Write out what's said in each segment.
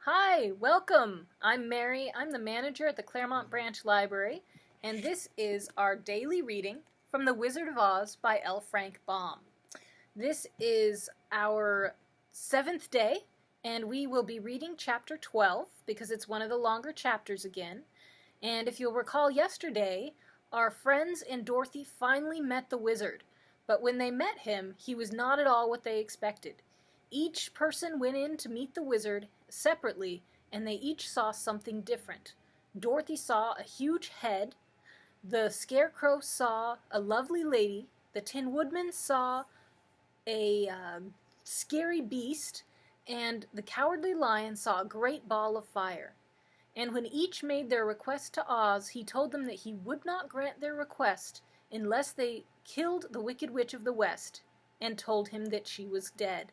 Hi, welcome. I'm Mary. I'm the manager at the Claremont Branch Library, and this is our daily reading from The Wizard of Oz by L. Frank Baum. This is our 7th day, and we will be reading chapter 12 because it's one of the longer chapters again. And if you'll recall yesterday, our friends and Dorothy finally met the wizard, but when they met him, he was not at all what they expected. Each person went in to meet the wizard separately, and they each saw something different. Dorothy saw a huge head, the Scarecrow saw a lovely lady, the Tin Woodman saw a scary beast, and the Cowardly Lion saw a great ball of fire. And when each made their request to Oz, he told them that he would not grant their request unless they killed the Wicked Witch of the West, and told him that she was dead.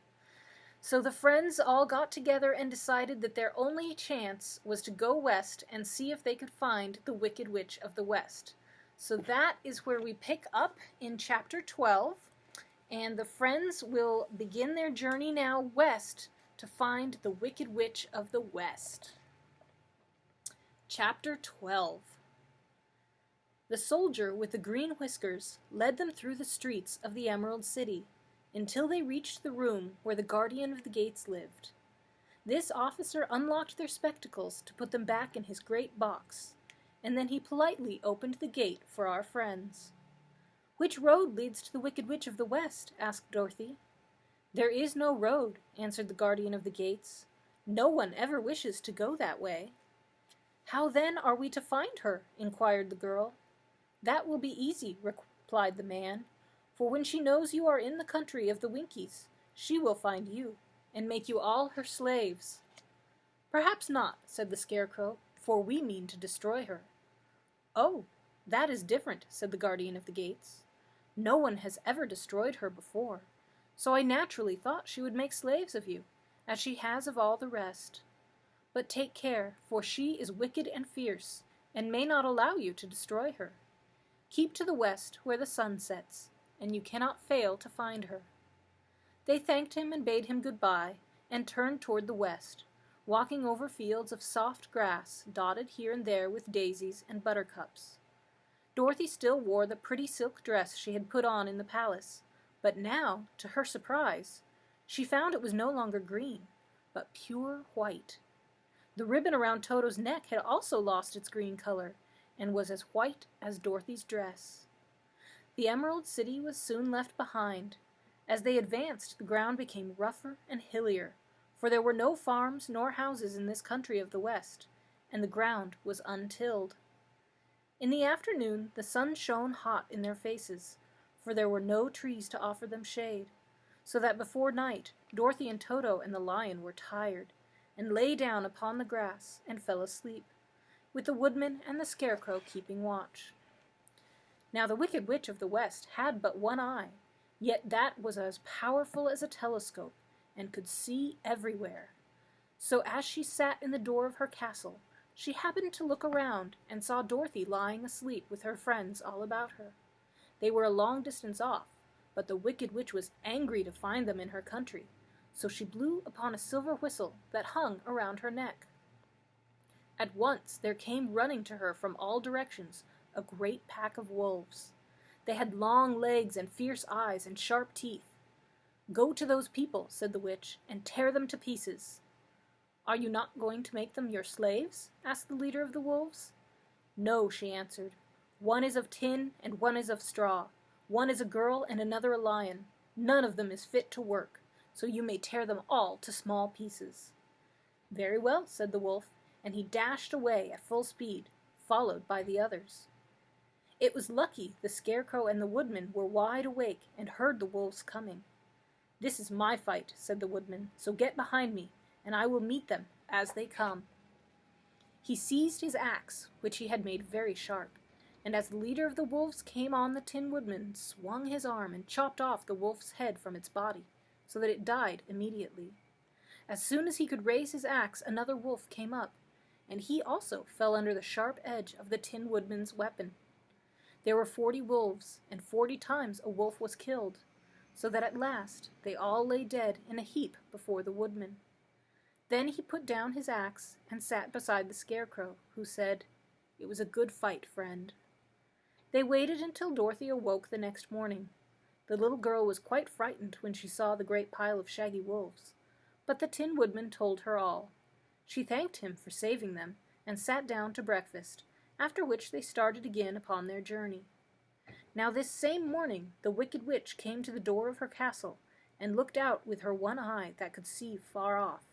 So the friends all got together and decided that their only chance was to go west and see if they could find the Wicked Witch of the West. So that is where we pick up in chapter 12, and the friends will begin their journey now west to find the Wicked Witch of the West. Chapter 12. The soldier with the green whiskers led them through the streets of the Emerald City, until they reached the room where the guardian of the gates lived. This officer unlocked their spectacles to put them back in his great box, and then he politely opened the gate for our friends. "Which road leads to the Wicked Witch of the West?" asked Dorothy. "There is no road," answered the guardian of the gates. "No one ever wishes to go that way." "How then are we to find her?" inquired the girl. "That will be easy," replied the man. "For when she knows you are in the country of the Winkies, she will find you, and make you all her slaves." "Perhaps not," said the Scarecrow, "for we mean to destroy her." "Oh, that is different," said the guardian of the gates. "No one has ever destroyed her before, so I naturally thought she would make slaves of you, as she has of all the rest. But take care, for she is wicked and fierce, and may not allow you to destroy her. Keep to the west where the sun sets, and you cannot fail to find her." They thanked him and bade him goodbye, and turned toward the west, walking over fields of soft grass dotted here and there with daisies and buttercups. Dorothy still wore the pretty silk dress she had put on in the palace, but now, to her surprise, she found it was no longer green, but pure white. The ribbon around Toto's neck had also lost its green color, and was as white as Dorothy's dress. The Emerald City was soon left behind. As they advanced, the ground became rougher and hillier, for there were no farms nor houses in this country of the West, and the ground was untilled. In the afternoon, the sun shone hot in their faces, for there were no trees to offer them shade, so that before night, Dorothy and Toto and the lion were tired, and lay down upon the grass and fell asleep, with the Woodman and the Scarecrow keeping watch. Now the Wicked Witch of the West had but one eye, yet that was as powerful as a telescope, and could see everywhere. So as she sat in the door of her castle, she happened to look around, and saw Dorothy lying asleep with her friends all about her. They were a long distance off, but the Wicked Witch was angry to find them in her country, so she blew upon a silver whistle that hung around her neck. At once there came running to her from all directions a great pack of wolves. They had long legs and fierce eyes and sharp teeth. "Go to those people," said the witch, "and tear them to pieces." "Are you not going to make them your slaves?" asked the leader of the wolves. "No," she answered. "One is of tin and one is of straw. One is a girl and another a lion. None of them is fit to work, so you may tear them all to small pieces." "Very well," said the wolf, and he dashed away at full speed, followed by the others. It was lucky the Scarecrow and the Woodman were wide awake and heard the wolves coming. "This is my fight," said the Woodman, "so get behind me, and I will meet them as they come." He seized his axe, which he had made very sharp, and as the leader of the wolves came on, the Tin Woodman swung his arm and chopped off the wolf's head from its body, so that it died immediately. As soon as he could raise his axe, another wolf came up, and he also fell under the sharp edge of the Tin Woodman's weapon. There were 40 wolves, and 40 times a wolf was killed, so that at last they all lay dead in a heap before the Woodman. Then he put down his axe and sat beside the Scarecrow, who said, "It was a good fight, friend." They waited until Dorothy awoke the next morning. The little girl was quite frightened when she saw the great pile of shaggy wolves, but the Tin Woodman told her all. She thanked him for saving them and sat down to breakfast, after which they started again upon their journey. Now this same morning the Wicked Witch came to the door of her castle and looked out with her one eye that could see far off.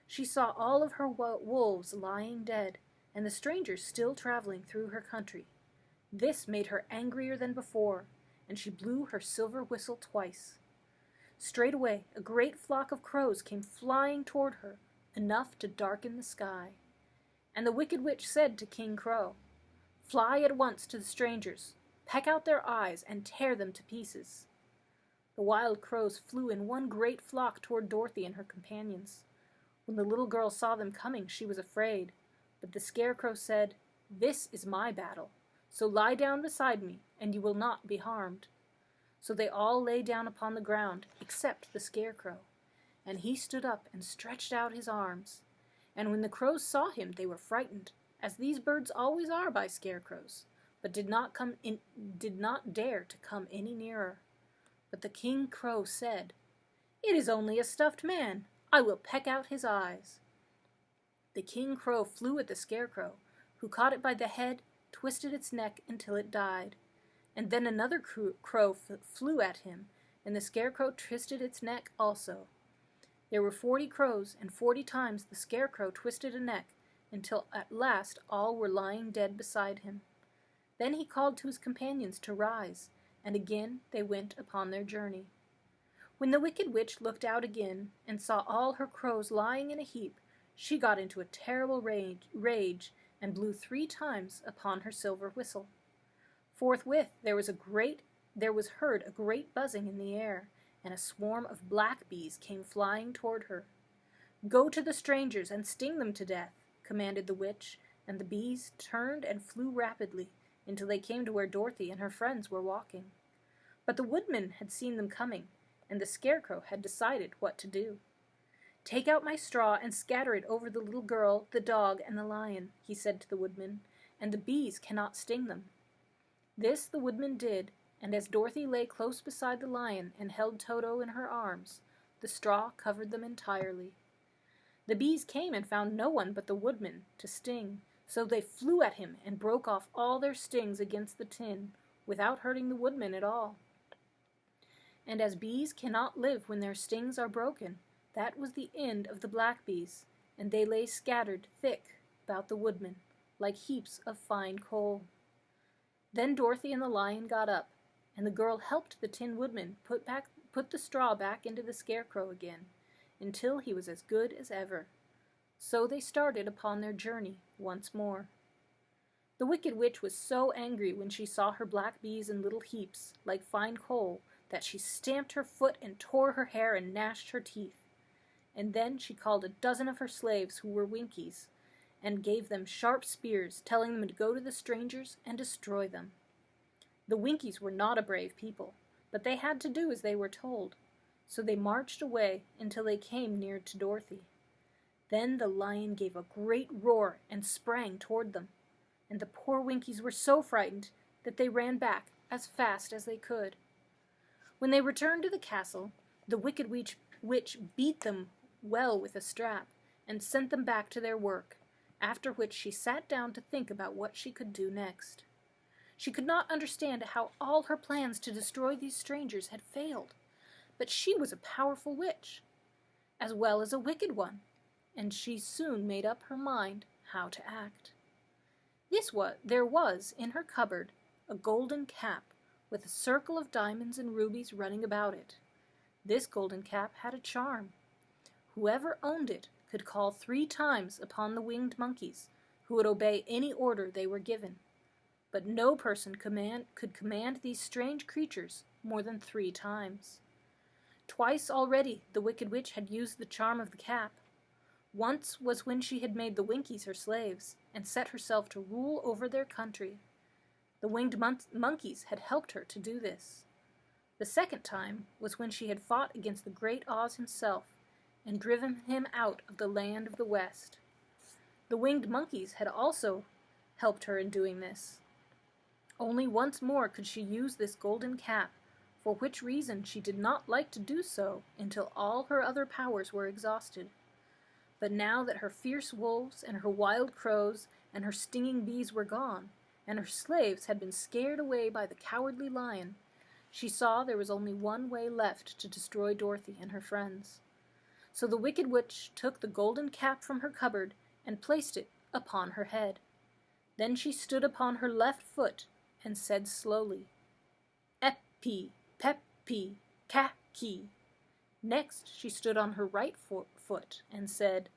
She saw all of her wolves lying dead, and the strangers still traveling through her country. This made her angrier than before, and she blew her silver whistle twice. Straightway a great flock of crows came flying toward her, enough to darken the sky. And the Wicked Witch said to King Crow, "Fly at once to the strangers, peck out their eyes, and tear them to pieces." The wild crows flew in one great flock toward Dorothy and her companions. When the little girl saw them coming, she was afraid, but the Scarecrow said, "This is my battle, so lie down beside me, and you will not be harmed." So they all lay down upon the ground, except the Scarecrow, and he stood up and stretched out his arms. And when the crows saw him, they were frightened, as these birds always are by scarecrows, but did not dare to come any nearer. But the King Crow said, "It is only a stuffed man. I will peck out his eyes." The King Crow flew at the Scarecrow, who caught it by the head, twisted its neck until it died. And then another crow flew at him, and the Scarecrow twisted its neck also. There were 40 crows, and 40 times the Scarecrow twisted a neck, until at last all were lying dead beside him. Then he called to his companions to rise, and again they went upon their journey. When the Wicked Witch looked out again, and saw all her crows lying in a heap, she got into a terrible rage, and blew 3 times upon her silver whistle. Forthwith there was heard a great buzzing in the air, and a swarm of black bees came flying toward her. "Go to the strangers and sting them to death," commanded the witch, and the bees turned and flew rapidly until they came to where Dorothy and her friends were walking. But the woodman had seen them coming, and the Scarecrow had decided what to do. "Take out my straw and scatter it over the little girl, the dog, and the lion," he said to the woodman, "and the bees cannot sting them." This the woodman did, and as Dorothy lay close beside the lion and held Toto in her arms, the straw covered them entirely. The bees came and found no one but the woodman to sting, so they flew at him and broke off all their stings against the tin, without hurting the woodman at all. And as bees cannot live when their stings are broken, that was the end of the black bees, and they lay scattered thick about the woodman, like heaps of fine coal. Then Dorothy and the lion got up, and the girl helped the Tin Woodman put the straw back into the Scarecrow again, until he was as good as ever. So they started upon their journey once more. The Wicked Witch was so angry when she saw her black bees in little heaps, like fine coal, that she stamped her foot and tore her hair and gnashed her teeth. And then she called a dozen of her slaves who were Winkies, and gave them sharp spears, telling them to go to the strangers and destroy them. The Winkies were not a brave people, but they had to do as they were told, so they marched away until they came near to Dorothy. Then the lion gave a great roar and sprang toward them, and the poor Winkies were so frightened that they ran back as fast as they could. When they returned to the castle, the Wicked Witch beat them well with a strap and sent them back to their work, after which she sat down to think about what she could do next. She could not understand how all her plans to destroy these strangers had failed, but she was a powerful witch, as well as a wicked one, and she soon made up her mind how to act. There was in her cupboard a golden cap with a circle of diamonds and rubies running about it. This golden cap had a charm. Whoever owned it could call 3 times upon the winged monkeys, who would obey any order they were given. But no person could command these strange creatures more than 3 times. Twice already the Wicked Witch had used the charm of the cap. Once was when she had made the Winkies her slaves, and set herself to rule over their country. The winged monkeys had helped her to do this. The second time was when she had fought against the great Oz himself, and driven him out of the land of the West. The winged monkeys had also helped her in doing this. Only once more could she use this golden cap, for which reason she did not like to do so until all her other powers were exhausted. But now that her fierce wolves and her wild crows and her stinging bees were gone, and her slaves had been scared away by the cowardly lion, she saw there was only one way left to destroy Dorothy and her friends. So the wicked witch took the golden cap from her cupboard and placed it upon her head. Then she stood upon her left foot and said slowly, "Epi, pepi, kaki." Next she stood on her right foot and said,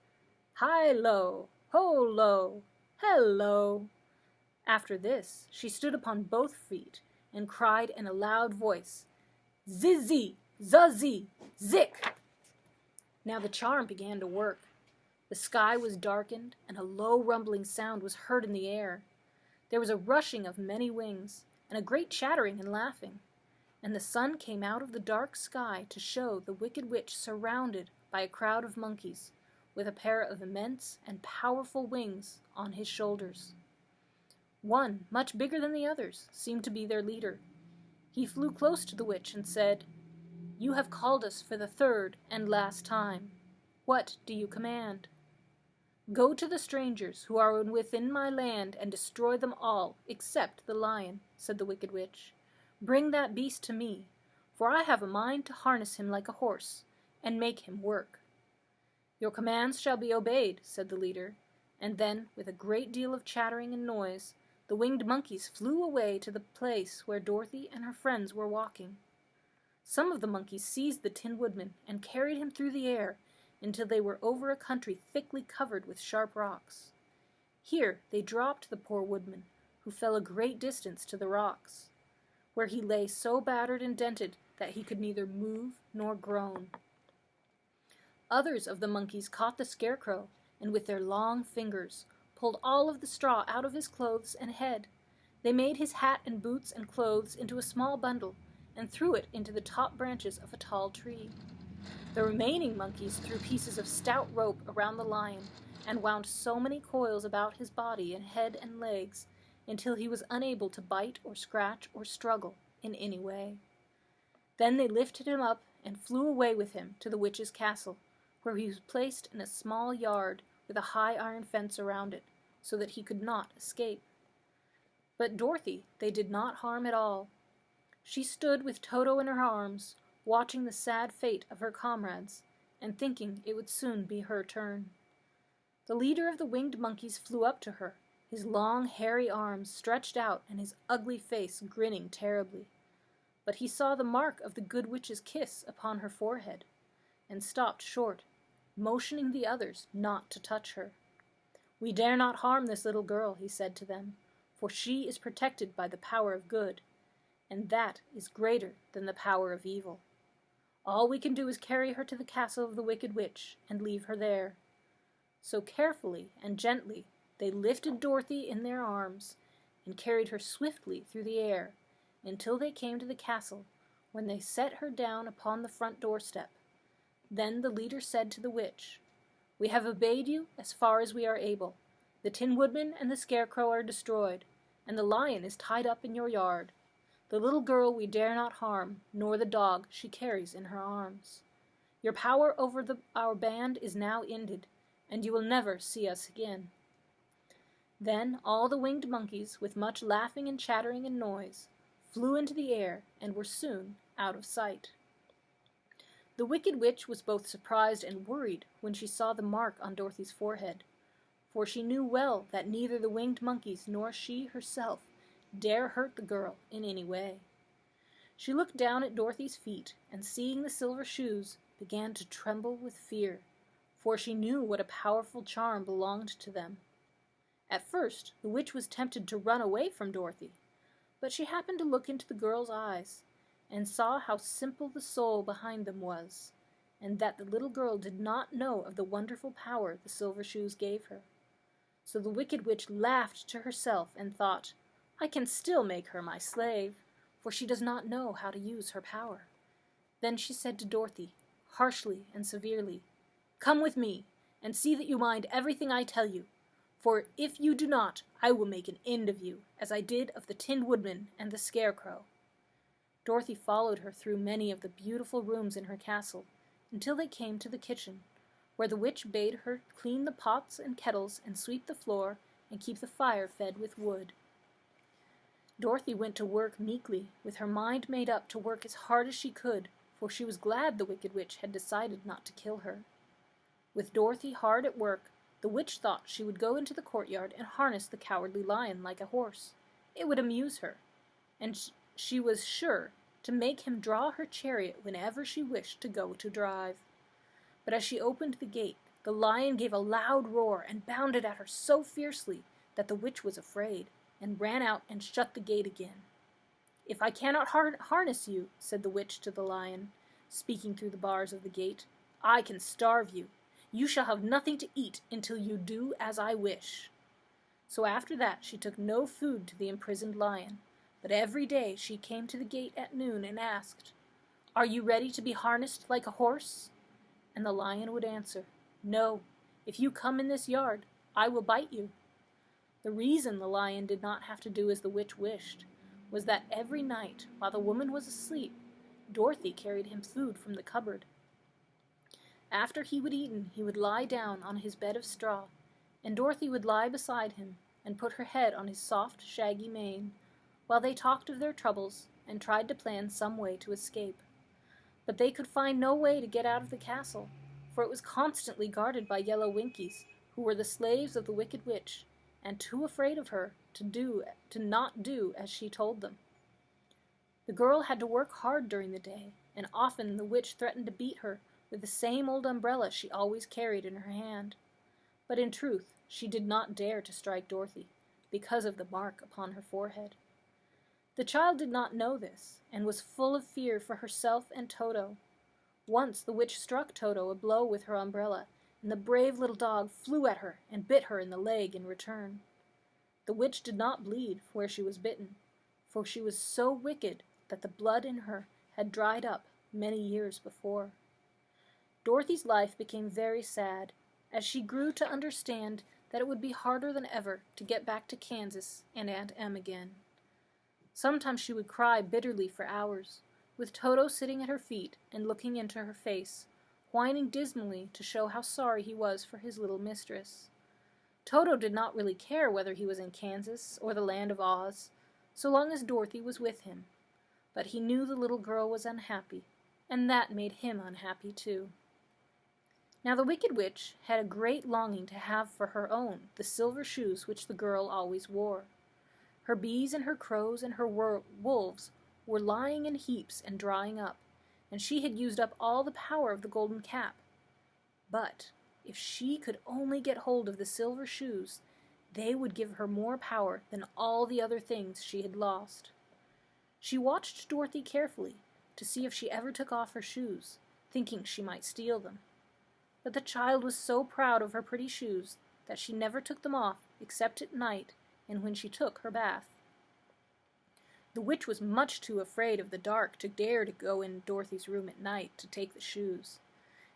"Hi-lo, ho-lo, hello." After this she stood upon both feet and cried in a loud voice, "Zizzy, zuzzy, zik." Now the charm began to work. The sky was darkened, and a low rumbling sound was heard in the air. There was a rushing of many wings, and a great chattering and laughing. And the sun came out of the dark sky to show the wicked witch surrounded by a crowd of monkeys, with a pair of immense and powerful wings on his shoulders. One, much bigger than the others, seemed to be their leader. He flew close to the witch and said, "You have called us for the third and last time. What do you command?" "Go to the strangers who are within my land and destroy them all except the lion," said the wicked witch. "Bring that beast to me, for I have a mind to harness him like a horse, and make him work." "Your commands shall be obeyed," said the leader, and then, with a great deal of chattering and noise, the winged monkeys flew away to the place where Dorothy and her friends were walking. Some of the monkeys seized the Tin Woodman and carried him through the air until they were over a country thickly covered with sharp rocks. Here they dropped the poor woodman, who fell a great distance to the rocks, where he lay so battered and dented that he could neither move nor groan. Others of the monkeys caught the Scarecrow, and with their long fingers pulled all of the straw out of his clothes and head. They made his hat and boots and clothes into a small bundle and threw it into the top branches of a tall tree. The remaining monkeys threw pieces of stout rope around the lion and wound so many coils about his body and head and legs until he was unable to bite or scratch or struggle in any way. Then they lifted him up and flew away with him to the witch's castle, where he was placed in a small yard with a high iron fence around it, so that he could not escape. But Dorothy they did not harm at all. She stood with Toto in her arms, watching the sad fate of her comrades, and thinking it would soon be her turn. The leader of the winged monkeys flew up to her, his long hairy arms stretched out and his ugly face grinning terribly. But he saw the mark of the good witch's kiss upon her forehead, and stopped short, motioning the others not to touch her. "We dare not harm this little girl," he said to them, "for she is protected by the power of good, and that is greater than the power of evil. All we can do is carry her to the castle of the wicked witch and leave her there." So carefully and gently they lifted Dorothy in their arms and carried her swiftly through the air until they came to the castle, when they set her down upon the front doorstep. Then the leader said to the witch, "We have obeyed you as far as we are able. The Tin Woodman and the Scarecrow are destroyed, and the lion is tied up in your yard. The little girl we dare not harm, nor the dog she carries in her arms. Your power over our band is now ended, and you will never see us again." Then all the winged monkeys, with much laughing and chattering and noise, flew into the air and were soon out of sight. The wicked witch was both surprised and worried when she saw the mark on Dorothy's forehead, for she knew well that neither the winged monkeys nor she herself dare hurt the girl in any way. She looked down at Dorothy's feet, and seeing the silver shoes, began to tremble with fear, for she knew what a powerful charm belonged to them. At first the witch was tempted to run away from Dorothy, but she happened to look into the girl's eyes, and saw how simple the soul behind them was, and that the little girl did not know of the wonderful power the silver shoes gave her. So the wicked witch laughed to herself and thought, "I can still make her my slave, for she does not know how to use her power." Then she said to Dorothy, harshly and severely, Come with me, and see that you mind everything I tell you, for if you do not, I will make an end of you, as I did of the Tin Woodman and the Scarecrow." Dorothy followed her through many of the beautiful rooms in her castle, until they came to the kitchen, where the witch bade her clean the pots and kettles and sweep the floor and keep the fire fed with wood. Dorothy went to work meekly, with her mind made up to work as hard as she could, for she was glad the Wicked Witch had decided not to kill her. With Dorothy hard at work, the witch thought she would go into the courtyard and harness the Cowardly Lion like a horse. It would amuse her, and she was sure to make him draw her chariot whenever she wished to go to drive. But as she opened the gate, the lion gave a loud roar and bounded at her so fiercely that the witch was afraid, and ran out and shut the gate again. "If I cannot harness you," said the witch to the lion, speaking through the bars of the gate, "I can starve you. You shall have nothing to eat until you do as I wish." So after that she took no food to the imprisoned lion, but every day she came to the gate at noon and asked, "Are you ready to be harnessed like a horse?" And the lion would answer, "No, if you come in this yard, I will bite you." The reason the lion did not have to do as the witch wished was that every night, while the woman was asleep, Dorothy carried him food from the cupboard. After he would eaten, he would lie down on his bed of straw, and Dorothy would lie beside him and put her head on his soft, shaggy mane, while they talked of their troubles and tried to plan some way to escape. But they could find no way to get out of the castle, for it was constantly guarded by yellow Winkies, who were the slaves of the Wicked Witch, and too afraid of her to not do as she told them. The girl had to work hard during the day, and often the witch threatened to beat her with the same old umbrella she always carried in her hand. But in truth, she did not dare to strike Dorothy, because of the mark upon her forehead. The child did not know this, and was full of fear for herself and Toto. Once the witch struck Toto a blow with her umbrella, and the brave little dog flew at her and bit her in the leg in return. The witch did not bleed where she was bitten, for she was so wicked that the blood in her had dried up many years before. Dorothy's life became very sad, as she grew to understand that it would be harder than ever to get back to Kansas and Aunt Em again. Sometimes she would cry bitterly for hours, with Toto sitting at her feet and looking into her face, whining dismally to show how sorry he was for his little mistress. Toto did not really care whether he was in Kansas or the land of Oz, so long as Dorothy was with him, but he knew the little girl was unhappy, and that made him unhappy too. Now the Wicked Witch had a great longing to have for her own the silver shoes which the girl always wore. Her bees and her crows and her wolves were lying in heaps and drying up, and she had used up all the power of the golden cap. But if she could only get hold of the silver shoes, they would give her more power than all the other things she had lost. She watched Dorothy carefully to see if she ever took off her shoes, thinking she might steal them. But the child was so proud of her pretty shoes that she never took them off except at night and when she took her bath. The witch was much too afraid of the dark to dare to go in Dorothy's room at night to take the shoes,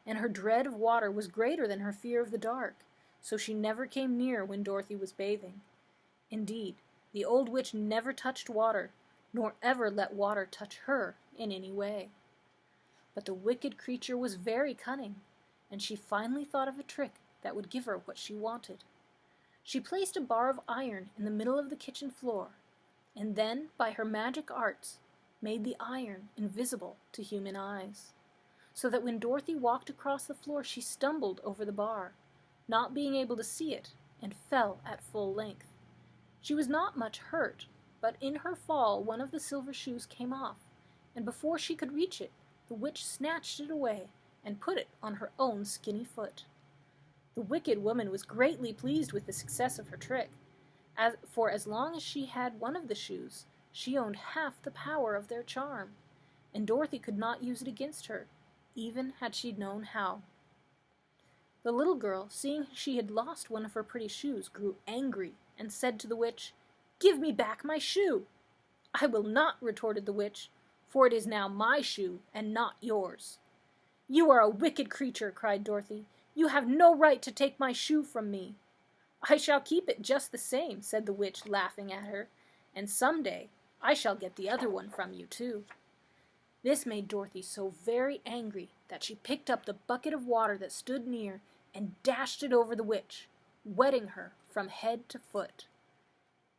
and her dread of water was greater than her fear of the dark, so she never came near when Dorothy was bathing. Indeed, the old witch never touched water, nor ever let water touch her in any way. But the wicked creature was very cunning, and she finally thought of a trick that would give her what she wanted. She placed a bar of iron in the middle of the kitchen floor, and then, by her magic arts, made the iron invisible to human eyes, so that when Dorothy walked across the floor she stumbled over the bar, not being able to see it, and fell at full length. She was not much hurt, but in her fall one of the silver shoes came off, and before she could reach it, the witch snatched it away and put it on her own skinny foot. The wicked woman was greatly pleased with the success of her trick, for as long as she had one of the shoes, she owned half the power of their charm, and Dorothy could not use it against her, even had she known how. The little girl, seeing she had lost one of her pretty shoes, grew angry and said to the witch, "Give me back my shoe!" "I will not," retorted the witch, "for it is now my shoe and not yours." "You are a wicked creature," cried Dorothy. You have no right to take my shoe from me." "I shall keep it just the same," said the witch, laughing at her, "and some day I shall get the other one from you, too." This made Dorothy so very angry that she picked up the bucket of water that stood near and dashed it over the witch, wetting her from head to foot.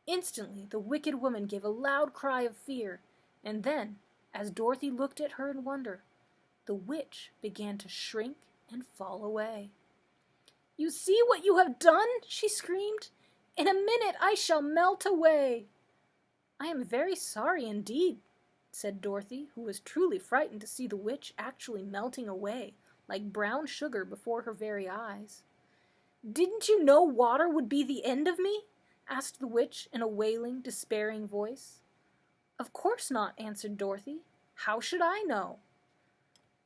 Instantly the wicked woman gave a loud cry of fear, and then, as Dorothy looked at her in wonder, the witch began to shrink and fall away. "You see what you have done?" she screamed. "In a minute I shall melt away." "I am very sorry indeed," said Dorothy, who was truly frightened to see the witch actually melting away like brown sugar before her very eyes. "Didn't you know water would be the end of me?" asked the witch in a wailing, despairing voice. "Of course not," answered Dorothy. "How should I know?"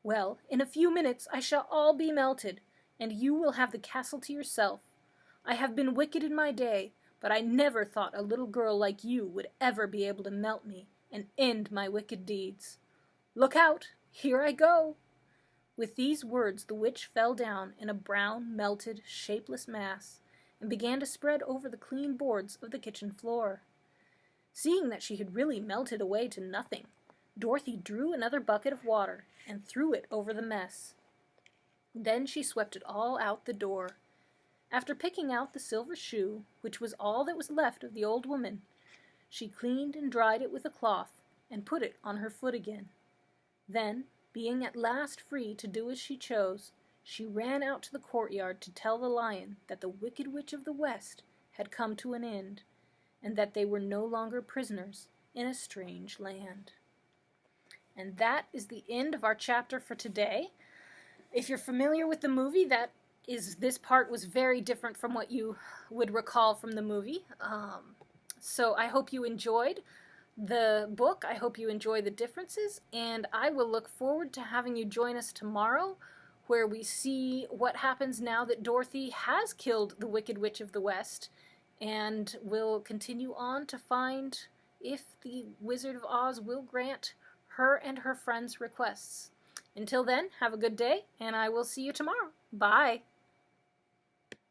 "Well, in a few minutes I shall all be melted, and you will have the castle to yourself. I have been wicked in my day, but I never thought a little girl like you would ever be able to melt me and end my wicked deeds. Look out! Here I go!" With these words the witch fell down in a brown, melted, shapeless mass, and began to spread over the clean boards of the kitchen floor. Seeing that she had really melted away to nothing, Dorothy drew another bucket of water and threw it over the mess. Then she swept it all out the door. After picking out the silver shoe, which was all that was left of the old woman, she cleaned and dried it with a cloth and put it on her foot again. Then, being at last free to do as she chose, she ran out to the courtyard to tell the lion that the Wicked Witch of the West had come to an end, and that they were no longer prisoners in a strange land. And that is the end of our chapter for today. If you're familiar with the movie, this part was very different from what you would recall from the movie. So I hope you enjoyed the book. I hope you enjoy the differences, and I will look forward to having you join us tomorrow, where we see what happens now that Dorothy has killed the Wicked Witch of the West, and we'll continue on to find if the Wizard of Oz will grant her and her friends' requests. Until then, have a good day, and I will see you tomorrow. Bye!